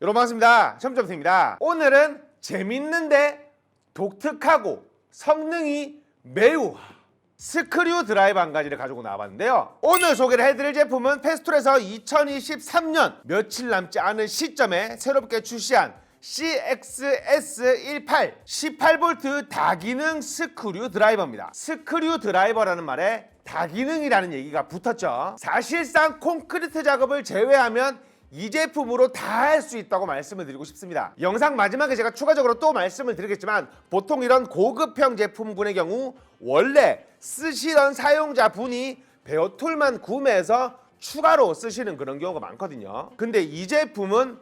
여러분 반갑습니다. 점점입니다. 오늘은 재밌는데 독특하고 성능이 매우 스크류 드라이버 한 가지를 가지고 나와봤는데요. 오늘 소개를 해드릴 제품은 페스톨에서 2023년 며칠 남지 않은 시점에 새롭게 출시한 CXS18 18V 다기능 스크류 드라이버입니다. 스크류 드라이버라는 말에 다기능이라는 얘기가 붙었죠. 사실상 콘크리트 작업을 제외하면 이 제품으로 다 할 수 있다고 말씀을 드리고 싶습니다. 영상 마지막에 제가 추가적으로 또 말씀을 드리겠지만 보통 이런 고급형 제품군의 경우 원래 쓰시던 사용자분이 베어툴만 구매해서 추가로 쓰시는 그런 경우가 많거든요. 근데 이 제품은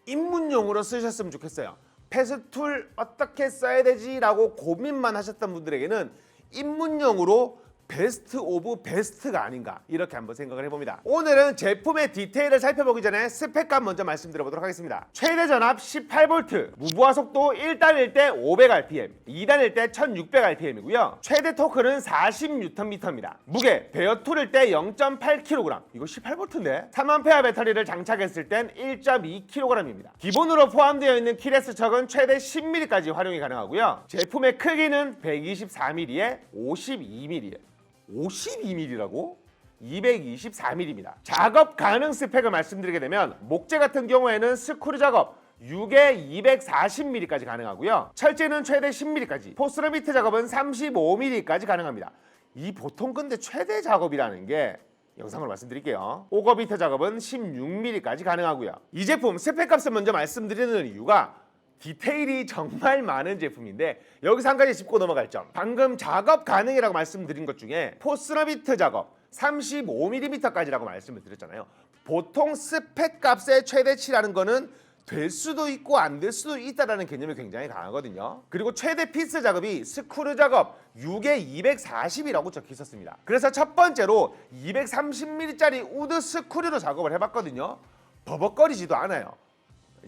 입문용으로 쓰셨으면 좋겠어요. 페스툴 어떻게 써야 되지? 라고 고민만 하셨던 분들에게는 입문용으로 베스트 오브 베스트가 아닌가 이렇게 한번 생각을 해봅니다. 오늘은 제품의 디테일을 살펴보기 전에 스펙값 먼저 말씀드려보도록 하겠습니다. 최대 전압 18V, 무부하 속도 1단일 때 500rpm, 2단일 때 1600rpm이고요. 최대 토크는 40Nm입니다. 무게, 베어툴일 때 0.8kg, 이거 18V인데 3A 배터리를 장착했을 땐 1.2kg입니다. 기본으로 포함되어 있는 키레스 척은 최대 10mm까지 활용이 가능하고요. 제품의 크기는 124mm에 52mm. 52mm라고? 224mm입니다. 작업 가능 스펙을 말씀드리게 되면 목재 같은 경우에는 스크류 작업 6에 240mm까지 가능하고요. 철제는 최대 10mm까지, 포스러비트 작업은 35mm까지 가능합니다. 이 보통 근데 최대 작업이라는 게 영상으로 말씀드릴게요. 오거비트 작업은 16mm까지 가능하고요. 이 제품 스펙값을 먼저 말씀드리는 이유가 디테일이 정말 많은 제품인데 여기서 한 가지 짚고 넘어갈 점, 방금 작업 가능이라고 말씀드린 것 중에 포스러비트 작업 35mm까지라고 말씀을 드렸잖아요. 보통 스펙값의 최대치라는 거는 될 수도 있고 안 될 수도 있다는 개념이 굉장히 강하거든요. 그리고 최대 피스 작업이 스크류 작업 6에 240이라고 적혀 있었습니다. 그래서 첫 번째로 230mm짜리 우드 스크류로 작업을 해봤거든요. 버벅거리지도 않아요.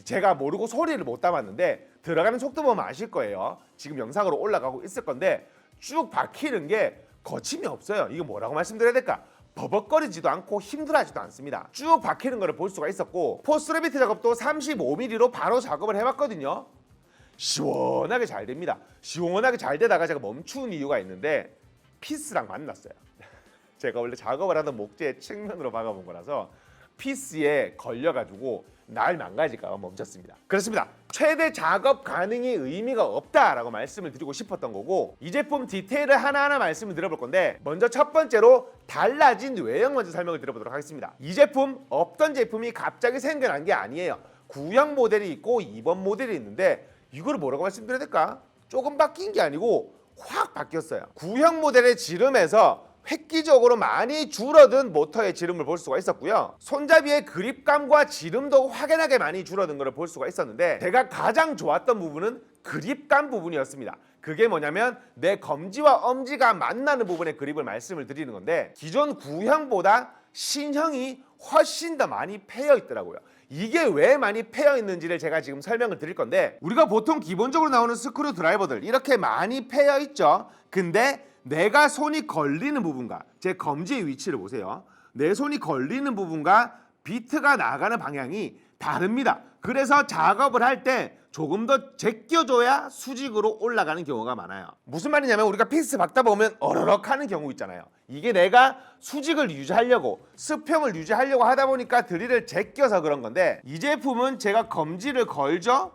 제가 모르고 소리를 못 담았는데 들어가는 속도 보면 아실 거예요. 지금 영상으로 올라가고 있을 건데 쭉 박히는 게 거침이 없어요. 이거 뭐라고 말씀드려야 될까? 버벅거리지도 않고 힘들어하지도 않습니다. 쭉 박히는 거를 볼 수가 있었고, 포스러비트 작업도 35mm로 바로 작업을 해봤거든요. 시원하게 잘 됩니다. 시원하게 잘 되다가 제가 멈춘 이유가 있는데 피스랑 만났어요. 제가 원래 작업을 하던 목재의 측면으로 박아본 거라서 피스에 걸려가지고 날 망가질까 봐 멈췄습니다. 그렇습니다. 최대 작업 가능이 의미가 없다라고 말씀을 드리고 싶었던 거고, 이 제품 디테일을 하나하나 말씀을 드려볼 건데 먼저 첫 번째로 달라진 외형 먼저 설명을 드려보도록 하겠습니다. 이 제품 없던 제품이 갑자기 생겨난 게 아니에요. 구형 모델이 있고 2번 모델이 있는데 이거를 뭐라고 말씀드려야 될까? 조금 바뀐 게 아니고 확 바뀌었어요. 구형 모델의 지름에서 획기적으로 많이 줄어든 모터의 지름을 볼 수가 있었고요. 손잡이의 그립감과 지름도 확연하게 많이 줄어든 것을 볼 수가 있었는데 제가 가장 좋았던 부분은 그립감 부분이었습니다. 그게 뭐냐면 내 검지와 엄지가 만나는 부분의 그립을 말씀을 드리는 건데 기존 구형보다 신형이 훨씬 더 많이 패여 있더라고요. 이게 왜 많이 패여 있는지를 제가 지금 설명을 드릴 건데, 우리가 보통 기본적으로 나오는 스크류 드라이버들 이렇게 많이 패여 있죠. 근데 내가 손이 걸리는 부분과 제 검지의 위치를 보세요. 내 손이 걸리는 부분과 비트가 나가는 방향이 다릅니다. 그래서 작업을 할 때 조금 더 제껴줘야 수직으로 올라가는 경우가 많아요. 무슨 말이냐면 우리가 피스 박다 보면 어러럭 하는 경우 있잖아요. 이게 내가 수직을 유지하려고, 수평을 유지하려고 하다 보니까 드릴을 제껴서 그런 건데, 이 제품은 제가 검지를 걸죠?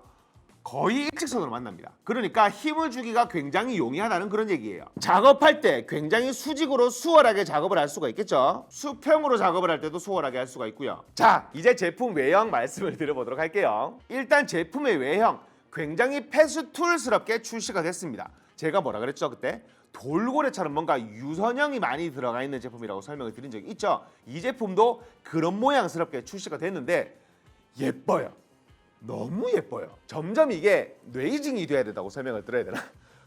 거의 일직선으로 만납니다. 그러니까 힘을 주기가 굉장히 용이하다는 그런 얘기예요. 작업할 때 굉장히 수직으로 수월하게 작업을 할 수가 있겠죠. 수평으로 작업을 할 때도 수월하게 할 수가 있고요. 자, 이제 제품 외형 말씀을 드려보도록 할게요. 일단 제품의 외형 굉장히 페스툴스럽게 출시가 됐습니다. 제가 뭐라 그랬죠 그때? 돌고래처럼 뭔가 유선형이 많이 들어가 있는 제품이라고 설명을 드린 적이 있죠. 이 제품도 그런 모양스럽게 출시가 됐는데 예뻐요. 너무 예뻐요. 점점 이게 뇌이징이 돼야 된다고 설명을 드려야 되나?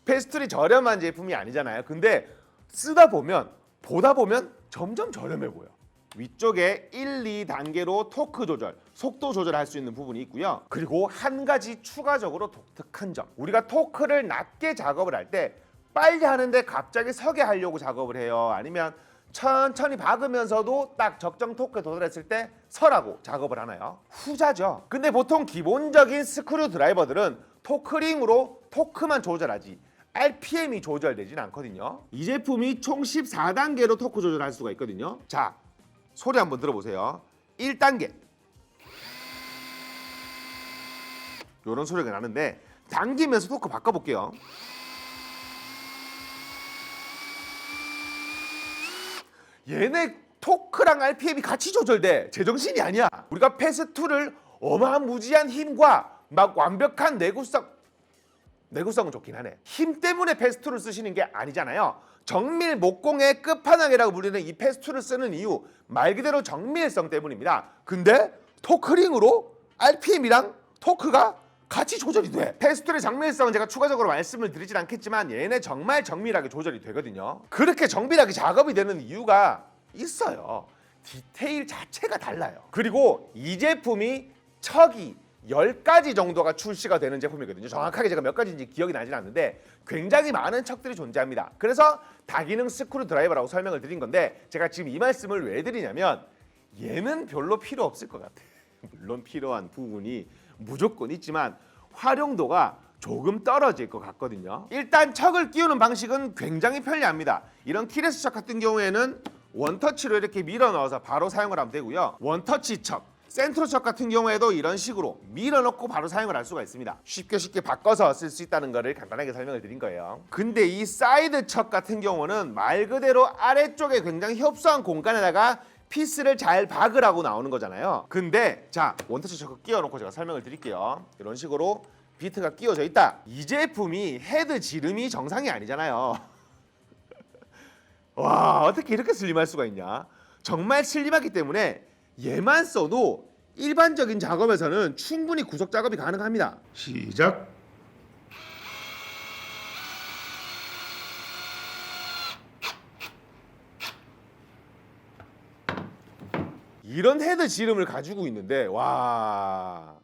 페스툴이 저렴한 제품이 아니잖아요. 근데 쓰다 보면, 보다 보면 점점 저렴해 보여. 위쪽에 1, 2단계로 토크 조절, 속도 조절할 수 있는 부분이 있고요. 그리고 한 가지 추가적으로 독특한 점, 우리가 토크를 낮게 작업을 할 때 빨리 하는데 갑자기 서게 하려고 작업을 해요. 아니면 천천히 박으면서도 딱 적정 토크에 도달했을 때 설하고 작업을 하나요? 후자죠. 근데 보통 기본적인 스크류 드라이버들은 토크링으로 토크만 조절하지 RPM이 조절되진 않거든요. 이 제품이 총 14단계로 토크 조절할 수가 있거든요. 자, 소리 한번 들어보세요. 1단계 이런 소리가 나는데 당기면서 토크 바꿔볼게요. 얘네 토크랑 RPM이 같이 조절돼. 제정신이 아니야. 우리가 패스2를 어마무지한 힘과 막 완벽한 내구성은 좋긴 하네. 힘 때문에 패스2를 쓰시는 게 아니잖아요. 정밀 목공의 끝판왕이라고 불리는 이 패스2를 쓰는 이유 말 그대로 정밀성 때문입니다. 근데 토크링으로 RPM이랑 토크가 같이 조절이 돼. 패스2의 정밀성은 제가 추가적으로 말씀을 드리진 않겠지만 얘네 정말 정밀하게 조절이 되거든요. 그렇게 정밀하게 작업이 되는 이유가 있어요. 디테일 자체가 달라요. 그리고 이 제품이 척이 10가지 정도가 출시가 되는 제품이거든요. 정확하게 제가 몇 가지인지 기억이 나진 않는데 굉장히 많은 척들이 존재합니다. 그래서 다기능 스크류 드라이버라고 설명을 드린 건데 제가 지금 이 말씀을 왜 드리냐면 얘는 별로 필요 없을 것 같아요. 물론 필요한 부분이 무조건 있지만 활용도가 조금 떨어질 것 같거든요. 일단 척을 끼우는 방식은 굉장히 편리합니다. 이런 키레스 척 같은 경우에는 원터치로 이렇게 밀어 넣어서 바로 사용을 하면 되고요. 원터치 척, 센트로 척 같은 경우에도 이런 식으로 밀어 넣고 바로 사용을 할 수가 있습니다. 쉽게 바꿔서 쓸 수 있다는 거를 간단하게 설명을 드린 거예요. 근데 이 사이드 척 같은 경우는 말 그대로 아래쪽에 굉장히 협소한 공간에다가 피스를 잘 박으라고 나오는 거잖아요. 근데 자, 원터치 척을 끼워놓고 제가 설명을 드릴게요. 이런 식으로 비트가 끼워져 있다. 이 제품이 헤드 지름이 정상이 아니잖아요. 와, 어떻게 이렇게 슬림할 수가 있냐. 정말 슬림하기 때문에 얘만 써도 일반적인 작업에서는 충분히 구석 작업이 가능합니다. 시작. 이런 헤드 지름을 가지고 있는데 와,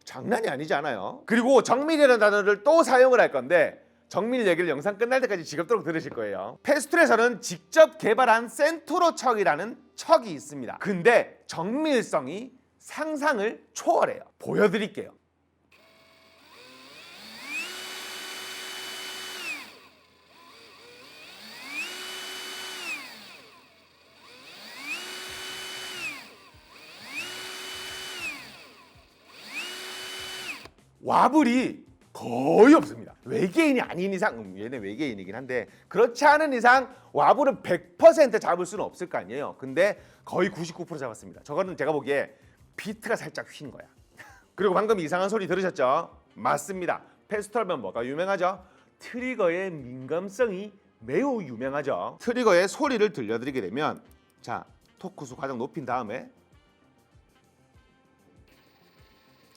장난이 아니지 않아요? 그리고 정밀이라는 단어를 또 사용을 할 건데 정밀 얘기를 영상 끝날 때까지 지겹도록 들으실 거예요. 패스2에서는 직접 개발한 센토로 척이라는 척이 있습니다. 근데 정밀성이 상상을 초월해요. 보여드릴게요. 와불이 거의 없습니다. 외계인이 아닌 이상, 얘네 외계인이긴 한데 그렇지 않은 이상 와불은 100% 잡을 수는 없을 거 아니에요. 근데 거의 99% 잡았습니다. 저거는 제가 보기에 비트가 살짝 휜 거야. 그리고 방금 이상한 소리 들으셨죠? 맞습니다. 패스트하면 뭐가 유명하죠? 트리거의 민감성이 매우 유명하죠. 트리거의 소리를 들려드리게 되면 자, 토크수 가장 높인 다음에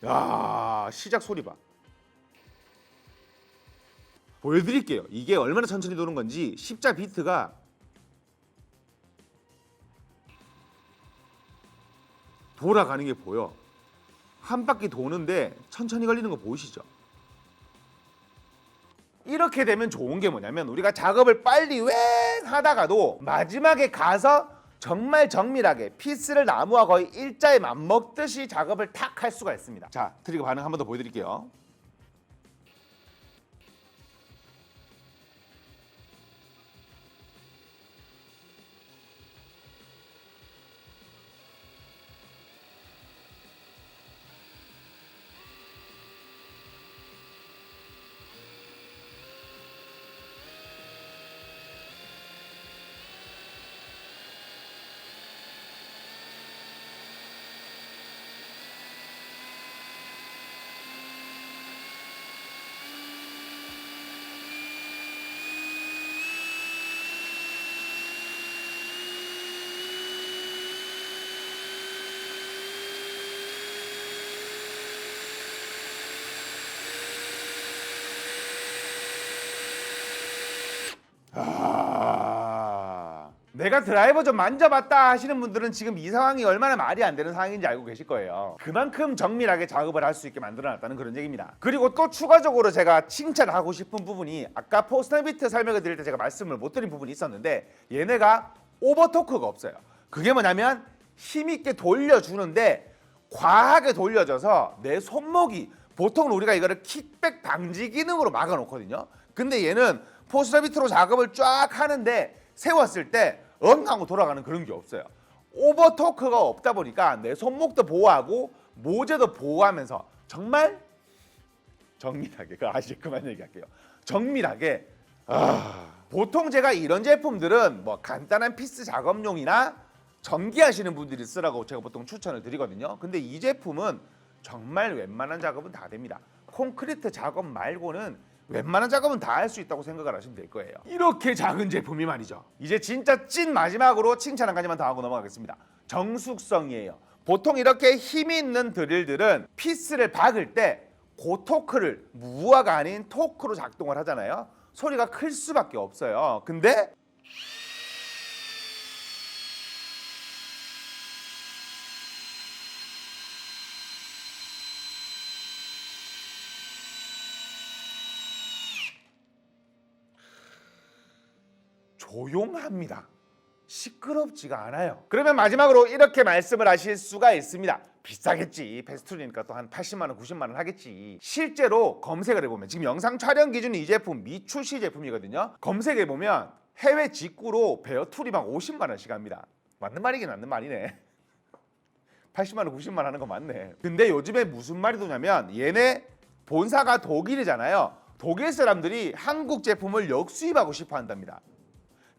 야, 시작 소리 봐. 보여드릴게요. 이게 얼마나 천천히 도는 건지. 십자 비트가 돌아가는 게 보여. 한 바퀴 도는데 천천히 걸리는 거 보이시죠? 이렇게 되면 좋은 게 뭐냐면 우리가 작업을 빨리 웽 하다가도 마지막에 가서 정말 정밀하게 피스를 나무와 거의 일자에 맞먹듯이 작업을 탁 할 수가 있습니다. 자, 트리거 반응 한 번 더 보여드릴게요. 내가 드라이버 좀 만져봤다 하시는 분들은 지금 이 상황이 얼마나 말이 안 되는 상황인지 알고 계실 거예요. 그만큼 정밀하게 작업을 할 수 있게 만들어놨다는 그런 얘기입니다. 그리고 또 추가적으로 제가 칭찬하고 싶은 부분이 아까 포스터비트 설명을 드릴 때 제가 말씀을 못 드린 부분이 있었는데 얘네가 오버토크가 없어요. 그게 뭐냐면 힘있게 돌려주는데 과하게 돌려져서 내 손목이, 보통 우리가 이거를 킥백 방지 기능으로 막아놓거든요. 근데 얘는 포스터 비트로 작업을 쫙 하는데 세웠을 때 하고 돌아가는 그런 게 없어요. 오버토크가 없다 보니까 내 손목도 보호하고 모재도 보호하면서 정말 정밀하게, 그만 얘기할게요. 정밀하게. 보통 제가 이런 제품들은 뭐 간단한 피스 작업용이나 전기하시는 분들이 쓰라고 제가 보통 추천을 드리거든요. 근데 이 제품은 정말 웬만한 작업은 다 됩니다. 콘크리트 작업 말고는 웬만한 작업은 다 할 수 있다고 생각을 하시면 될 거예요. 이렇게 작은 제품이 말이죠. 이제 진짜 찐 마지막으로 칭찬 한 가지만 더 하고 넘어가겠습니다. 정숙성이에요. 보통 이렇게 힘이 있는 드릴들은 피스를 박을 때 고토크를 무화가 아닌 토크로 작동을 하잖아요. 소리가 클 수밖에 없어요. 근데 조용합니다. 시끄럽지가 않아요. 그러면 마지막으로 이렇게 말씀을 하실 수가 있습니다. 비싸겠지. 페스툴이니까 또 한 80만 원, 90만 원 하겠지. 실제로 검색을 해보면 지금 영상 촬영 기준 이 제품 미출시 제품이거든요. 검색해보면 해외 직구로 베어툴이 막 50만 원씩 합니다. 맞는 말이긴 맞는 말이네. 80만 원, 90만 원 하는 거 맞네. 근데 요즘에 무슨 말이 도냐면 얘네 본사가 독일이잖아요. 독일 사람들이 한국 제품을 역수입하고 싶어 한답니다.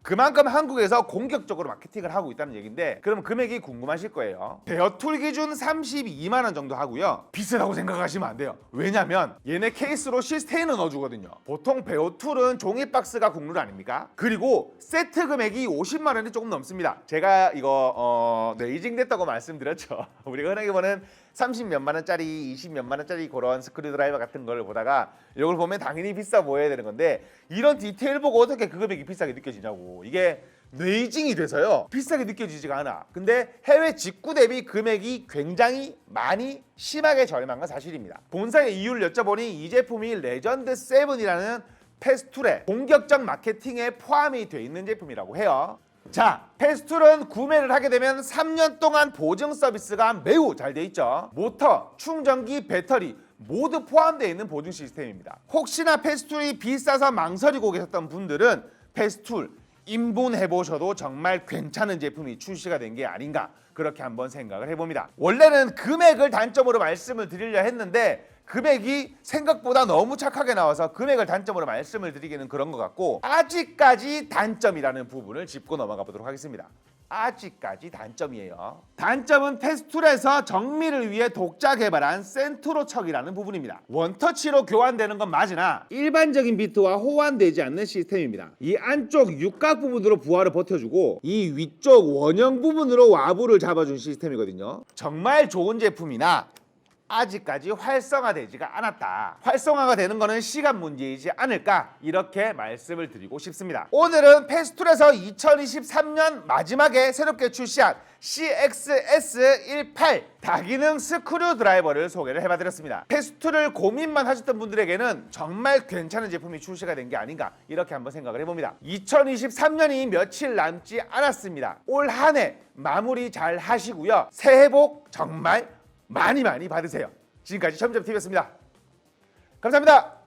그만큼 한국에서 공격적으로 마케팅을 하고 있다는 얘기인데, 그럼 금액이 궁금하실 거예요. 베어툴 기준 32만 원 정도 하고요. 비싸다고 생각하시면 안 돼요. 왜냐면 얘네 케이스로 시스테인을 넣어주거든요. 보통 베어툴은 종이 박스가 국룰 아닙니까? 그리고 세트 금액이 50만 원이 조금 넘습니다. 제가 이거 네이징 됐다고 말씀드렸죠. 우리가 흔하게 보는 30 몇만 원짜리, 20 몇만 원짜리 그런 스크류 드라이버 같은 걸 보다가 이걸 보면 당연히 비싸 보여야 되는 건데, 이런 디테일 보고 어떻게 그 금액이 비싸게 느껴지냐고. 이게 네이징이 돼서요 비싸게 느껴지지가 않아. 근데 해외 직구 대비 금액이 굉장히 많이 심하게 저렴한 건 사실입니다. 본사의 이유를 여쭤보니 이 제품이 레전드 7이라는 페스툴의 본격적 마케팅에 포함이 돼 있는 제품이라고 해요. 자, 페스툴은 구매를 하게 되면 3년 동안 보증 서비스가 매우 잘 돼 있죠. 모터, 충전기, 배터리 모두 포함되어 있는 보증 시스템입니다. 혹시나 페스툴이 비싸서 망설이고 계셨던 분들은 페스툴 입문해 보셔도 정말 괜찮은 제품이 출시가 된 게 아닌가, 그렇게 한번 생각을 해봅니다. 원래는 금액을 단점으로 말씀을 드리려 했는데 금액이 생각보다 너무 착하게 나와서 금액을 단점으로 말씀을 드리기는 그런 것 같고, 아직까지 단점이라는 부분을 짚고 넘어가 보도록 하겠습니다. 아직까지 단점이에요. 단점은 페스툴에서 정밀을 위해 독자 개발한 센트로 척이라는 부분입니다. 원터치로 교환되는 건 맞으나 일반적인 비트와 호환되지 않는 시스템입니다. 이 안쪽 육각 부분으로 부하를 버텨주고 이 위쪽 원형 부분으로 와부를 잡아준 시스템이거든요. 정말 좋은 제품이나 아직까지 활성화되지가 않았다. 활성화가 되는 거는 시간 문제이지 않을까, 이렇게 말씀을 드리고 싶습니다. 오늘은 페스툴에서 2023년 마지막에 새롭게 출시한 CXS18 다기능 스크류 드라이버를 소개를 해봐드렸습니다. 페스툴을 고민만 하셨던 분들에게는 정말 괜찮은 제품이 출시가 된 게 아닌가, 이렇게 한번 생각을 해봅니다. 2023년이 며칠 남지 않았습니다. 올 한 해 마무리 잘 하시고요. 새해 복 정말 많이 받으세요. 지금까지 점점TV였습니다. 감사합니다.